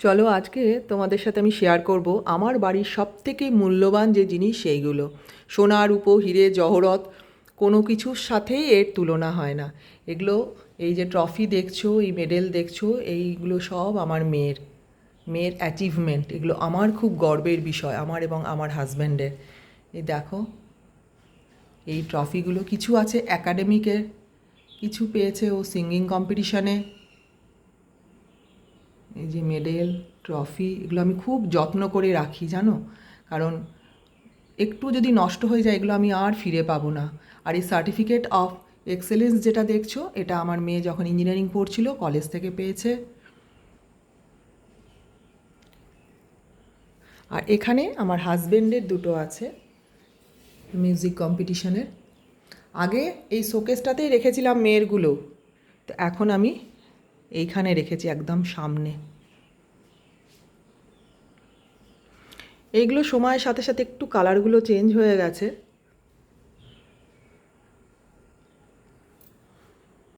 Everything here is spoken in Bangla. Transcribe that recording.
চলো আজকে তোমাদের সাথে আমি শেয়ার করব আমার বাড়ির সবথেকে মূল্যবান যে জিনিস সেইগুলো। সোনা রূপো হিরে জহরত কোনো কিছুর সাথেই এর তুলনা হয় না। এগুলো, এই যে ট্রফি দেখছো, এই মেডেল দেখছো, এইগুলো সব আমার মেয়ের মেয়ের অ্যাচিভমেন্ট। এগুলো আমার খুব গর্বের বিষয়, আমার এবং আমার হাজব্যান্ডের। এই দেখো, এই ট্রফিগুলো কিছু আছে অ্যাকাডেমিকের, কিছু পেয়েছে ও সিঙ্গিং কম্পিটিশানে। এই যে মেডেল, ট্রফি, এগুলো আমি খুব যত্ন করে রাখি জানো, কারণ একটু যদি নষ্ট হয়ে যায় এগুলো আমি আর ফিরে পাবো না। আর এই সার্টিফিকেট অফ এক্সেলেন্স যেটা দেখছো, এটা আমার মেয়ে যখন ইঞ্জিনিয়ারিং পড়ছিল কলেজ থেকে পেয়েছে। আর এখানে আমার হাজবেন্ডের দুটো আছে মিউজিক কম্পিটিশনের। আগে এই শোকেসটাতেই রেখেছিলাম মেয়েরগুলো, তো এখন আমি এইখানে রেখেছি একদম সামনে। এইগুলো সময়ের সাথে সাথে একটু কালারগুলো চেঞ্জ হয়ে গেছে,